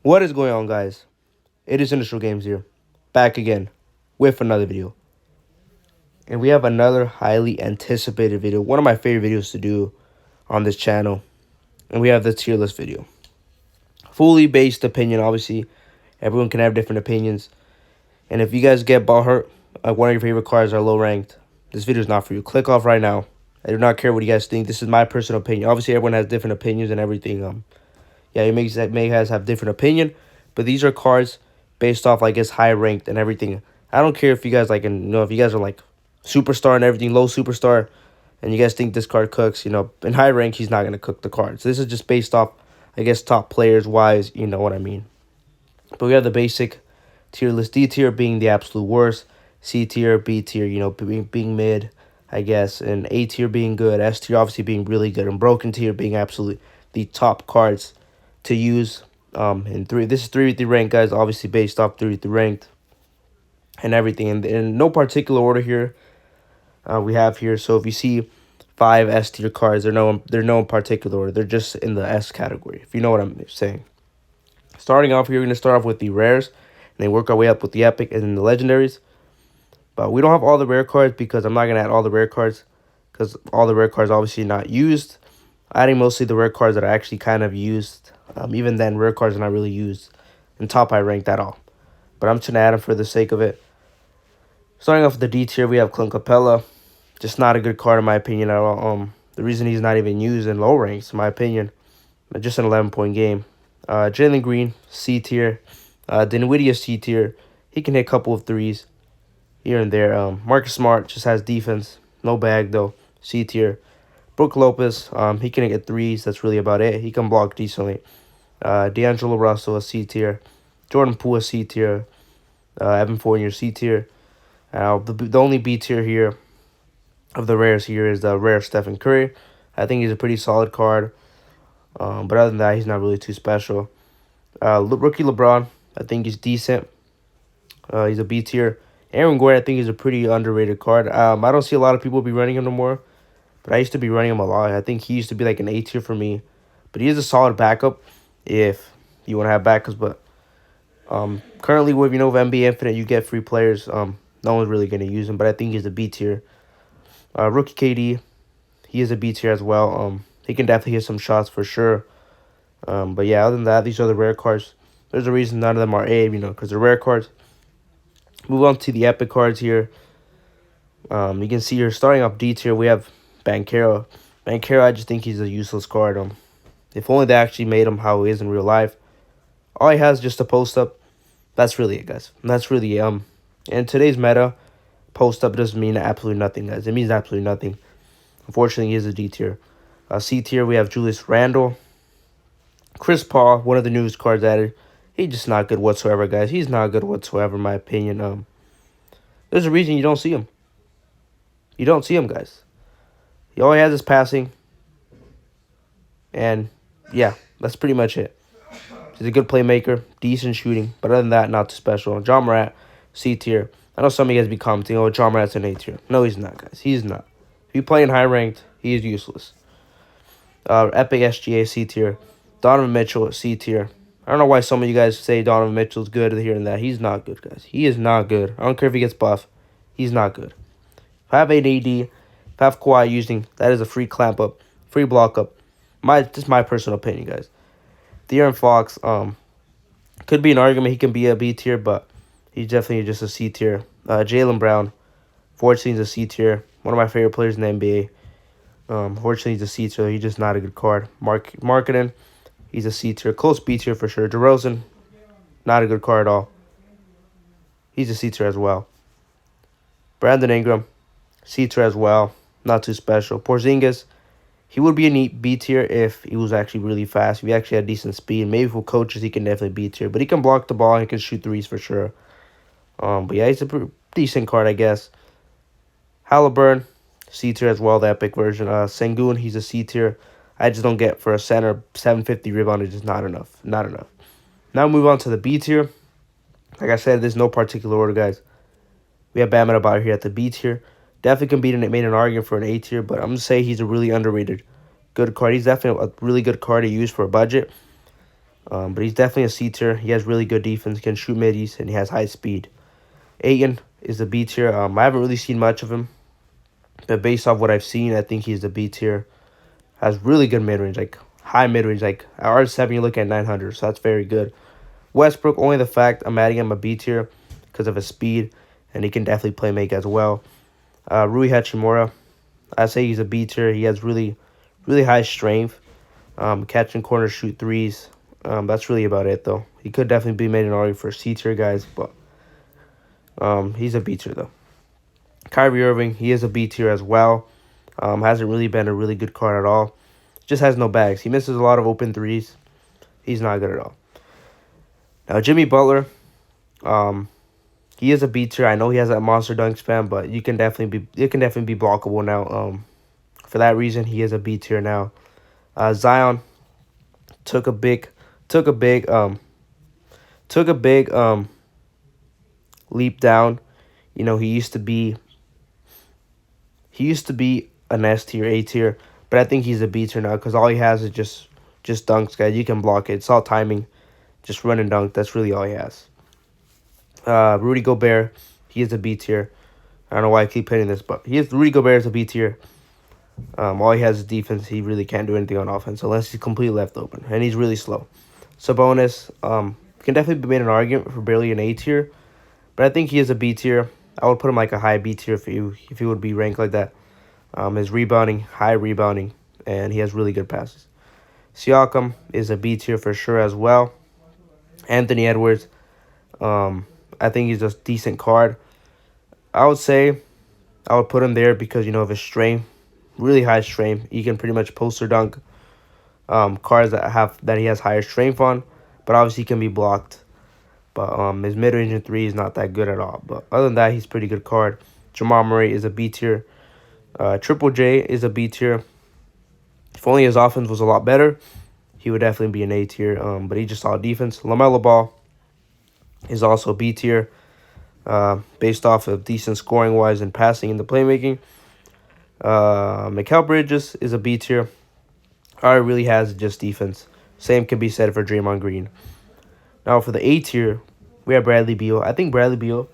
What is going on, guys? It is Initial Games here, back again with another video. And we have another highly anticipated video, one of my favorite videos to do on this channel. And we have the tier list video. Fully based opinion, obviously. Everyone can have different opinions. And if you guys get ball hurt, one of your favorite cards are low ranked, this video is not for you. Click off right now. I do not care what you guys think. This is my personal opinion. Obviously, everyone has different opinions and everything. Yeah, you may guys have different opinion, but these are cards based off, I guess, high ranked and everything. I don't care if you guys if you guys are like superstar and everything, low superstar, and you guys think this card cooks, in high rank he's not gonna cook the card. So this is just based off, I guess, top players wise, you know what I mean. But we have the basic tier list: D tier being the absolute worst, C tier, B tier, being mid, I guess, and A tier being good, S tier obviously being really good, and broken tier being absolutely the top cards to use. This is 3v3 ranked, guys, obviously based off 3v3 ranked and everything, and in no particular order here. We have here, so if you see 5 S tier cards, they're no in particular order, they're just in the S category, if you know what I'm saying. Starting off here, we're going to start off with the rares, and then work our way up with the epic and then the legendaries. But we don't have all the rare cards because I'm not going to add all the rare cards, because all the rare cards obviously not used. Adding mostly the rare cards that are actually kind of used. Even then, rare cards are not really used in top high ranked at all. But I'm just going to add them for the sake of it. Starting off with the D tier, we have Clint Capella. Just not a good card in my opinion at all. The reason he's not even used in low ranks, in my opinion, just an 11-point game. Jalen Green, C tier. Dinwiddie is C tier. He can hit a couple of threes here and there. Marcus Smart just has defense. No bag, though. C tier. Brook Lopez, he can get threes. That's really about it. He can block decently. D'Angelo Russell, a C tier. Jordan Poole, a C tier. Evan Fournier, C tier. The only B tier here of the rares here is the rare Stephen Curry. I think he's a pretty solid card. But other than that, he's not really too special. Rookie LeBron, I think he's decent. He's a B tier. Aaron Gordon, I think he's a pretty underrated card. I don't see a lot of people be running him no more, but I used to be running him a lot. I think he used to be like an A tier for me. But he is a solid backup if you want to have backups. But currently with NBA Infinite, you get free players. No one's really going to use him, but I think he's a B tier. Rookie KD, he is a B tier as well. He can definitely hit some shots for sure. But yeah, other than that, these are the rare cards. There's a reason none of them are A, because they're rare cards. Move on to the epic cards here. You can see here, starting off D tier, we have Banchero. Banchero, I just think he's a useless card. If only they actually made him how he is in real life. All he has is just a post up. That's really it, guys. That's really it. In today's meta, post up doesn't mean absolutely nothing, guys. It means absolutely nothing. Unfortunately, he is a D tier. C tier, we have Julius Randle. Chris Paul, one of the newest cards added. He's just not good whatsoever, guys. He's not good whatsoever, in my opinion. There's a reason you don't see him. You don't see him, guys. All he has is passing. And, yeah, that's pretty much it. He's a good playmaker, decent shooting, but other than that, not too special. John Morant, C tier. I know some of you guys be commenting, oh, John Morant's an A tier. No, he's not, guys. He's not. If you play in high ranked, he is useless. Epic SGA, C tier. Donovan Mitchell, C tier. I don't know why some of you guys say Donovan Mitchell's good here and that. He's not good, guys. He is not good. I don't care if he gets buff. He's not good. If I have an AD, if I have Kawhi using, that is a free clamp up, free block up. Just my personal opinion, guys. De'Aaron Fox, could be an argument he can be a B tier, but he's definitely just a C tier. Jaylen Brown, fortunately he's a C tier. One of my favorite players in the NBA. Fortunately he's a C tier. He's just not a good card. Marketing, he's a C tier. Close B tier for sure. DeRozan, not a good card at all. He's a C tier as well. Brandon Ingram, C tier as well. Not too special. Porzingis, he would be a neat B tier if he was actually really fast. If he actually had decent speed. Maybe for coaches, he can definitely B tier. But he can block the ball and he can shoot threes for sure. But yeah, he's a pretty decent card, I guess. Halliburton, C tier as well, the epic version. Sengun, he's a C tier. I just don't get for a center, 750 rebound is just not enough. Not enough. Now move on to the B tier. Like I said, there's no particular order, guys. We have Bam Adebayo here at the B tier. Definitely can made an argument for an A tier, but I'm going to say he's a really underrated good card. He's definitely a really good card to use for a budget. But he's definitely a C tier. He has really good defense, can shoot middies, and he has high speed. Aiton is a B tier. I haven't really seen much of him, but based off what I've seen, I think he's a B tier. Has really good mid range, like high mid range. Like at R7, you look at 900, so that's very good. Westbrook, only the fact I'm adding him a B tier because of his speed, and he can definitely play make as well. Rui Hachimura, I say he's a B tier. He has really high strength, catching corners, shoot threes. That's really about it though. He could definitely be made an argument for C tier guys, but he's a B tier though. Kyrie Irving, he is a B tier as well. Hasn't really been a really good card at all. Just has no bags. He misses a lot of open threes. He's not good at all. Now Jimmy Butler, um, he is a B tier. I know he has that monster dunk spam, but it can definitely be blockable now. For that reason, he is a B tier now. Zion took a big took a big took a big leap down. You know, he used to be an S tier, A tier, but I think he's a B tier now because all he has is just dunks, guys. You can block it. It's all timing, just run and dunk. That's really all he has. Rudy Gobert, he is a B tier. I don't know why I keep hitting this, but Rudy Gobert is a B tier. All he has is defense. He really can't do anything on offense unless he's completely left open, and he's really slow. Sabonis can definitely be made an argument for barely an A tier, but I think he is a B tier. I would put him like a high B tier if he would be ranked like that. His rebounding, high rebounding, and he has really good passes. Siakam is a B tier for sure as well. Anthony Edwards, I think he's a decent card. I would say I would put him there because, you know, of his strength, really high strength. He can pretty much poster dunk cards that he has higher strength on, but obviously he can be blocked. But his mid range and three is not that good at all. But other than that, he's a pretty good card. Jamal Murray is a B tier. Triple J is a B tier. If only his offense was a lot better, he would definitely be an A tier. But he just saw defense. LaMelo Ball is also B tier, based off of decent scoring wise and passing in the playmaking. Mikal Bridges is a B tier. All he really has is just defense. Same can be said for Draymond Green. Now for the A tier, we have Bradley Beal. I think Bradley Beal,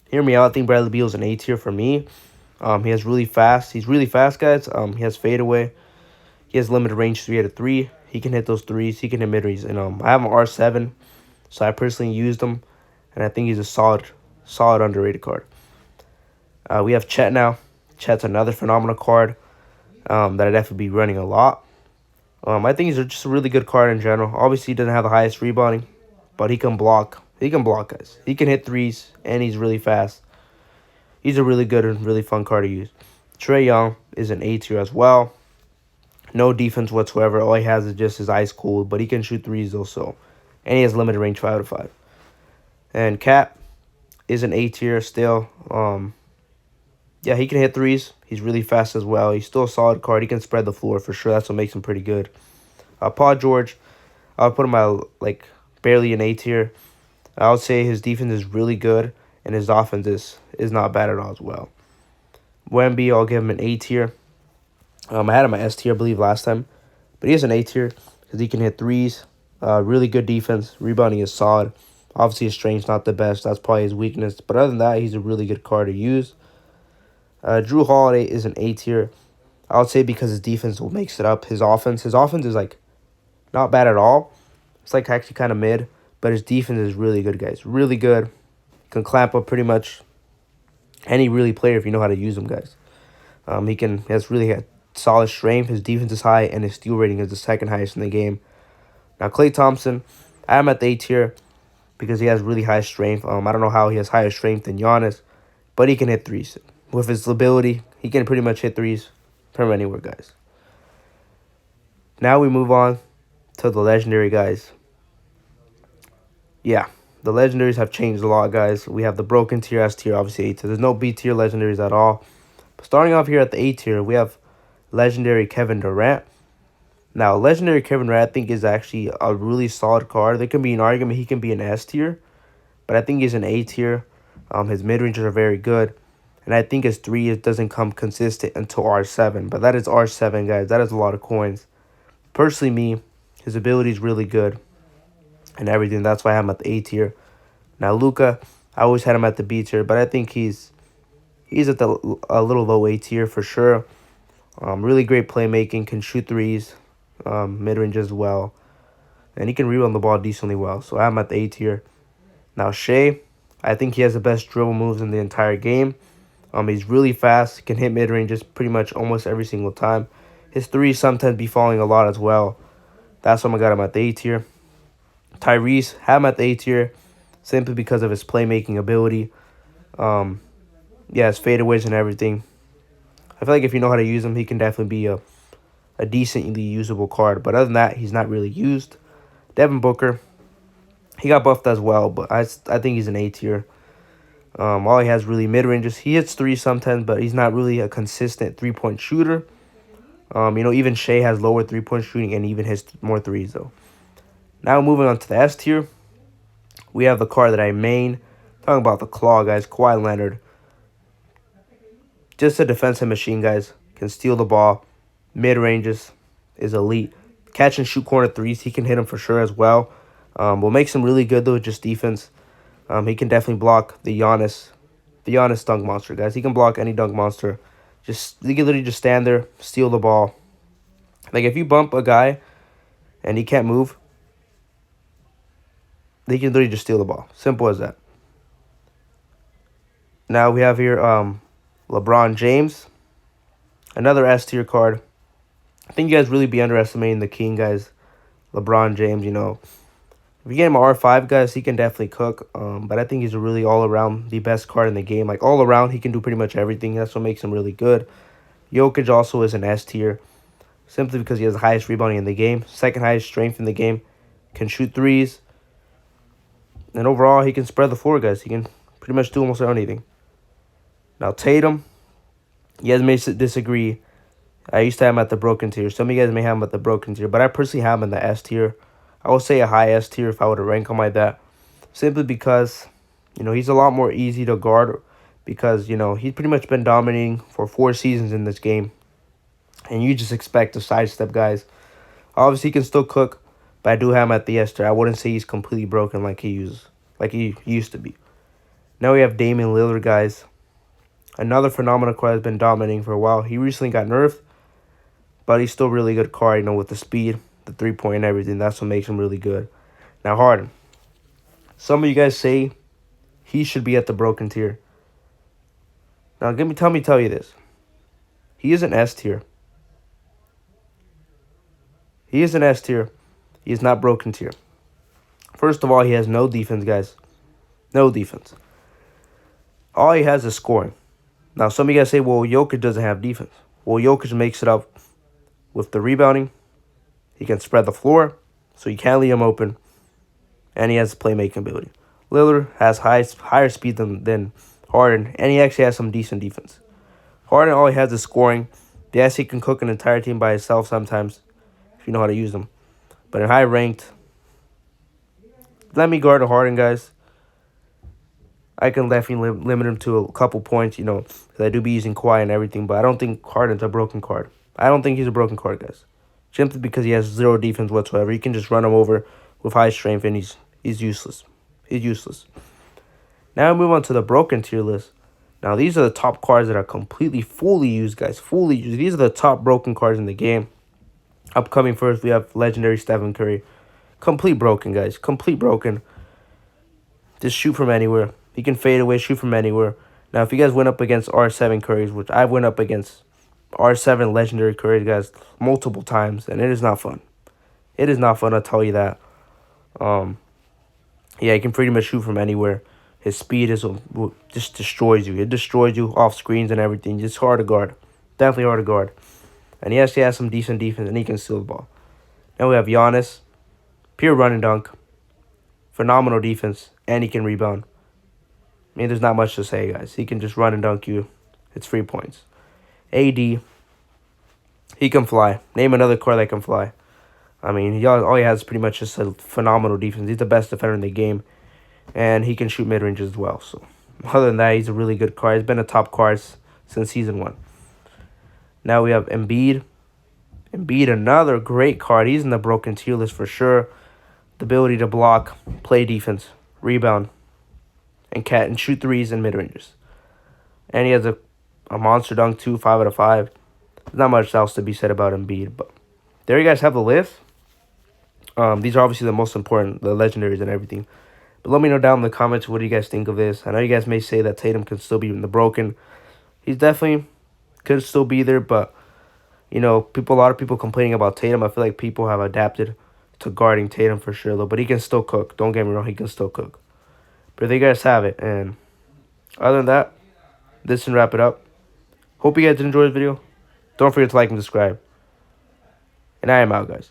hear me out, I think Bradley Beal is an A tier for me. He has really fast. He's really fast, guys. He has fadeaway. He has limited range 3 out of 3. He can hit those threes. He can hit mid-range. And I have an R7, so I personally used him, and I think he's a solid underrated card. We have Chet now. Chet's another phenomenal card that I'd definitely be running a lot. I think he's just a really good card in general. Obviously, he doesn't have the highest rebounding, but he can block. He can block, guys. He can hit threes, and he's really fast. He's a really good and really fun card to use. Trae Young is an A tier as well. No defense whatsoever. All he has is just his ice cold, but he can shoot threes also. And he has limited range 5 out of 5. And Cat is an A tier still. Yeah, he can hit threes. He's really fast as well. He's still a solid card. He can spread the floor for sure. That's what makes him pretty good. Paul George, I would put him at like barely an A tier. I would say his defense is really good, and his offense is not bad at all as well. Wemby, I'll give him an A tier. I had him at S tier, I believe, last time. But he is an A tier because he can hit threes. Really good defense. Rebounding is solid. Obviously, his strength's not the best. That's probably his weakness. But other than that, he's a really good card to use. Drew Holiday is an A tier. I would say because his defense makes it up. His offense is like not bad at all. It's like actually kind of mid. But his defense is really good, guys. Really good. Can clamp up pretty much any really player if you know how to use him, guys. He has really solid strength. His defense is high, and his steal rating is the second highest in the game. Now, Klay Thompson, I am at the A tier because he has really high strength. I don't know how he has higher strength than Giannis, but he can hit threes. With his ability, he can pretty much hit threes from anywhere, guys. Now we move on to the legendary guys. Yeah, the legendaries have changed a lot, guys. We have the broken tier, S tier, obviously A tier. There's no B tier legendaries at all. But starting off here at the A tier, we have legendary Kevin Durant. Now, legendary Kevin Durant, I think, is actually a really solid card. There can be an argument he can be an S tier, but I think he's an A tier. His mid-rangers are very good, and I think his 3 doesn't come consistent until R7. But that is R7, guys. That is a lot of coins. Personally, his ability is really good. and everything. That's why I have him at the A tier. Now Luka, I always had him at the B tier, but I think he's at the a little low A tier for sure. Really great playmaking, can shoot threes, mid range as well, and he can rebound the ball decently well. So I'm at the A tier. Now Shea, I think he has the best dribble moves in the entire game. He's really fast, can hit mid ranges pretty much almost every single time. His threes sometimes be falling a lot as well. That's why I got him at the A tier. Tyrese, have him at the A tier simply because of his playmaking ability. Um, yeah, his fadeaways and everything. I feel like if you know how to use him, he can definitely be a decently usable card. But other than that, he's not really used. Devin Booker, he got buffed as well, but I think he's an A tier. All he has really mid ranges. He hits three sometimes, but he's not really a consistent 3-point shooter. Even Shea has lower 3-point shooting and even hits more threes though. Now moving on to the S tier, we have the card that I main. Talking about the Claw, guys. Kawhi Leonard. Just a defensive machine, guys. Can steal the ball. Mid ranges is elite. Catch and shoot corner threes. He can hit them for sure as well. What makes him really good, though, just defense. He can definitely block the Giannis dunk monster, guys. He can block any dunk monster. He can literally just stand there, steal the ball. Like, if you bump a guy and he can't move, they can literally just steal the ball. Simple as that. Now we have here LeBron James. Another S tier card. I think you guys really be underestimating the king, guys. LeBron James, If you get him an R5, guys, he can definitely cook. But I think he's a really all-around the best card in the game. Like, all around, he can do pretty much everything. That's what makes him really good. Jokic also is an S tier, simply because he has the highest rebounding in the game, second highest strength in the game, can shoot threes, and overall, he can spread the floor, guys. He can pretty much do almost anything. Now, Tatum, you guys may disagree. I used to have him at the broken tier. Some of you guys may have him at the broken tier, but I personally have him in the S tier. I would say a high S tier if I were to rank him like that. Simply because, he's a lot more easy to guard because, he's pretty much been dominating for 4 seasons in this game. And you just expect to sidestep guys. Obviously, he can still cook, but I do have him at the S tier. I wouldn't say he's completely broken like he used to be. Now we have Damian Lillard, guys. Another phenomenal card has been dominating for a while. He recently got nerfed, but he's still a really good card, with the speed, the 3-point, and everything. That's what makes him really good. Now, Harden. Some of you guys say he should be at the broken tier. Now, tell you this. He is an S tier. He is an S tier. He is not broken tier. First of all, he has no defense, guys. No defense. All he has is scoring. Now, some of you guys say, well, Jokic doesn't have defense. Well, Jokic makes it up with the rebounding. He can spread the floor, so you can't leave him open. And he has playmaking ability. Lillard has higher speed than Harden, and he actually has some decent defense. Harden, all he has is scoring. Yes, he can cook an entire team by himself sometimes, if you know how to use them. But in high ranked, let me guard Harden, guys. I can definitely limit him to a couple points, because I do be using Kawhi and everything, but I don't think Harden's a broken card. I don't think he's a broken card, guys. Simply because he has zero defense whatsoever. You can just run him over with high strength, and he's useless. He's useless. Now we move on to the broken tier list. Now, these are the top cards that are completely, fully used, guys. Fully used. These are the top broken cards in the game. Upcoming first, we have Legendary Stephen Curry. Complete broken, guys. Complete broken. Just shoot from anywhere. He can fade away, shoot from anywhere. Now, if you guys went up against R7 Currys, which I went up against R7 Legendary Currys, guys, multiple times, and it is not fun. It is not fun, I'll tell you that. Yeah, he can pretty much shoot from anywhere. His speed just destroys you. It destroys you off screens and everything. It's hard to guard. Definitely hard to guard. And he actually has some decent defense, and he can steal the ball. Now we have Giannis. Pure run and dunk. Phenomenal defense, and he can rebound. I mean, there's not much to say, guys. He can just run and dunk you. It's 3 points. AD. He can fly. Name another card that can fly. I mean, all he has is pretty much just a phenomenal defense. He's the best defender in the game. And he can shoot mid-range as well. So, other than that, he's a really good card. He's been a top card since Season 1. Now we have Embiid. Embiid, another great card. He's in the broken tier list for sure. the ability to block, play defense, rebound, and shoot threes and mid ranges. And he has a monster dunk too, 5 out of 5. There's not much else to be said about Embiid, but there you guys have the list. These are obviously the most important, the legendaries and everything. But let me know down in the comments what do you guys think of this. I know you guys may say that Tatum can still be in the broken. He's definitely could still be there, but you know, a lot of people complaining about Tatum. I feel like people have adapted to guarding Tatum for sure, though. But he can still cook. Don't get me wrong, he can still cook. But there you guys have it. And other than that, this can wrap it up. Hope you guys did enjoy this video. Don't forget to like and subscribe. And I am out, guys.